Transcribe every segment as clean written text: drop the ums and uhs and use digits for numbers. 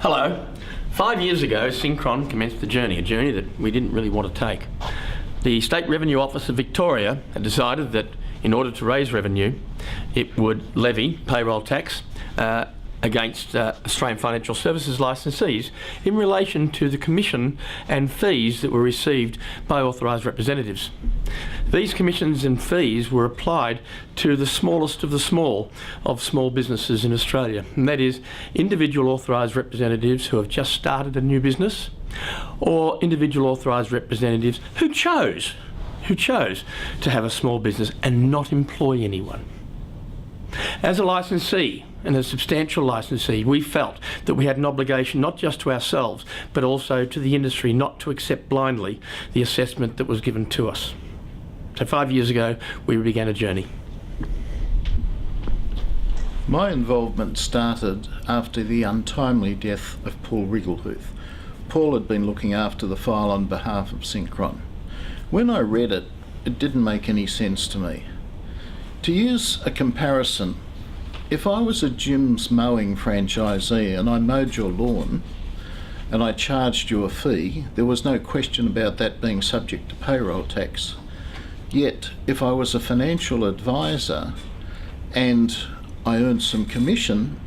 Hello. 5 years ago, Synchron commenced a journey that we didn't really want to take. The State Revenue Office of Victoria had decided that in order to raise revenue, it would levy payroll tax against Australian financial services licensees in relation to the commission and fees that were received by authorised representatives. These commissions and fees were applied to the smallest of the small businesses in Australia, and that is individual authorised representatives who have just started a new business, or individual authorised representatives who chose to have a small business and not employ anyone. As a licensee, and a substantial licensee, we felt that we had an obligation not just to ourselves but also to the industry not to accept blindly the assessment that was given to us. So 5 years ago we began a journey. My involvement started after the untimely death of Paul Wrigglehuth. Paul had been looking after the file on behalf of Synchron. When I read it, it didn't make any sense to me. To use a comparison, if I was a Jim's Mowing franchisee and I mowed your lawn and I charged you a fee, there was no question about that being subject to payroll tax. Yet, if I was a financial advisor and I earned some commission,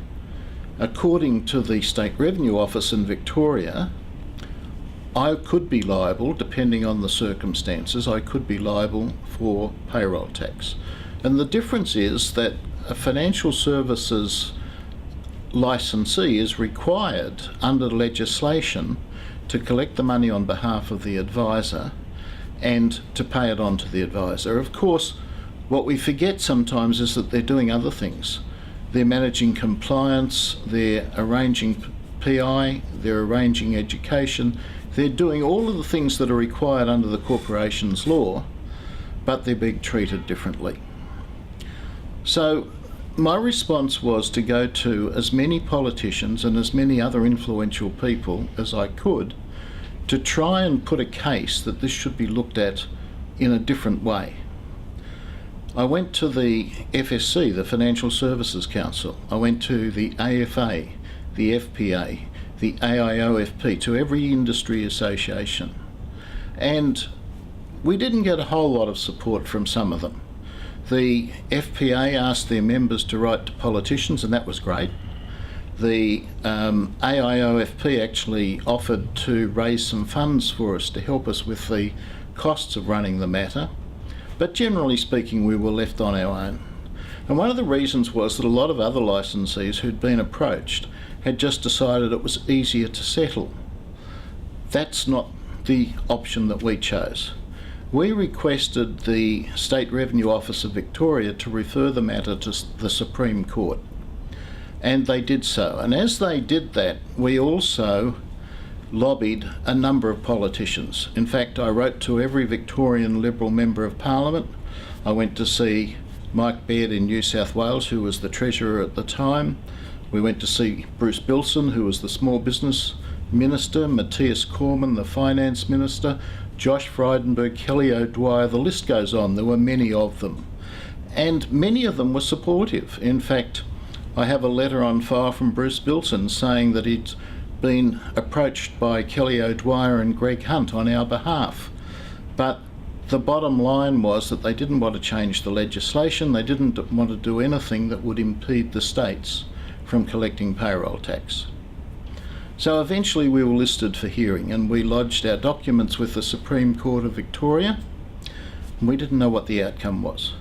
according to the State Revenue Office in Victoria, I could be liable, depending on the circumstances, I could be liable for payroll tax. And the difference is that a financial services licensee is required under legislation to collect the money on behalf of the advisor and to pay it on to the advisor. Of course, what we forget sometimes is that they're doing other things. They're managing compliance, they're arranging PI, they're arranging education, they're doing all of the things that are required under the corporations law, but they're being treated differently. So my response was to go to as many politicians and as many other influential people as I could to try and put a case that this should be looked at in a different way. I went to the FSC, the Financial Services Council. I went to the AFA, the FPA, the AIOFP, to every industry association. And we didn't get a whole lot of support from some of them. The FPA asked their members to write to politicians, and that was great. The AIOFP actually offered to raise some funds for us to help us with the costs of running the matter. But generally speaking, we were left on our own. And one of the reasons was that a lot of other licensees who'd been approached had just decided it was easier to settle. That's not the option that we chose. We requested the State Revenue Office of Victoria to refer the matter to the Supreme Court, and they did so. And as they did that, we also lobbied a number of politicians. In fact, I wrote to every Victorian Liberal Member of Parliament. I went to see Mike Baird in New South Wales, who was the Treasurer at the time. We went to see Bruce Bilson, who was the Small Business Minister, Matthias Cormann, the Finance Minister, Josh Frydenberg, Kelly O'Dwyer, the list goes on. There were many of them. And many of them were supportive. In fact, I have a letter on file from Bruce Bilson saying that he'd been approached by Kelly O'Dwyer and Greg Hunt on our behalf. But the bottom line was that they didn't want to change the legislation. They didn't want to do anything that would impede the states from collecting payroll tax. So eventually we were listed for hearing, and we lodged our documents with the Supreme Court of Victoria, and we didn't know what the outcome was.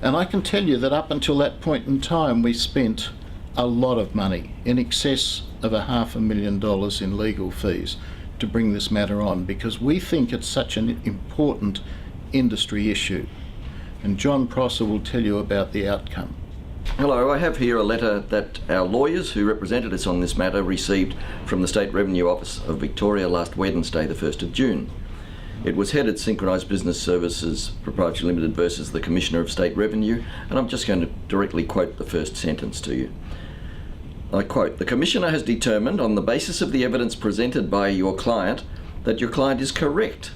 And I can tell you that up until that point in time, we spent a lot of money, in excess of $500,000 in legal fees, to bring this matter on, because we think it's such an important industry issue. And John Prosser will tell you about the outcome. Hello, I have here a letter that our lawyers who represented us on this matter received from the State Revenue Office of Victoria last Wednesday, the 1st of June. It was headed Synchronised Business Services Proprietary Limited versus the Commissioner of State Revenue, and I'm just going to directly quote the first sentence to you. I quote, "The Commissioner has determined on the basis of the evidence presented by your client that your client is correct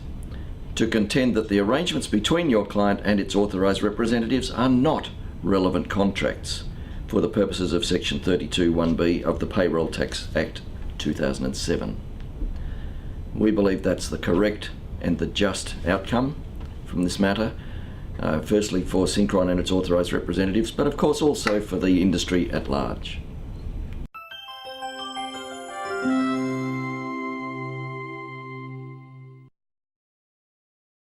to contend that the arrangements between your client and its authorised representatives are not relevant contracts for the purposes of Section 32(1)(b) of the Payroll Tax Act 2007. We believe that's the correct and the just outcome from this matter, firstly for Synchron and its authorised representatives, but of course also for the industry at large.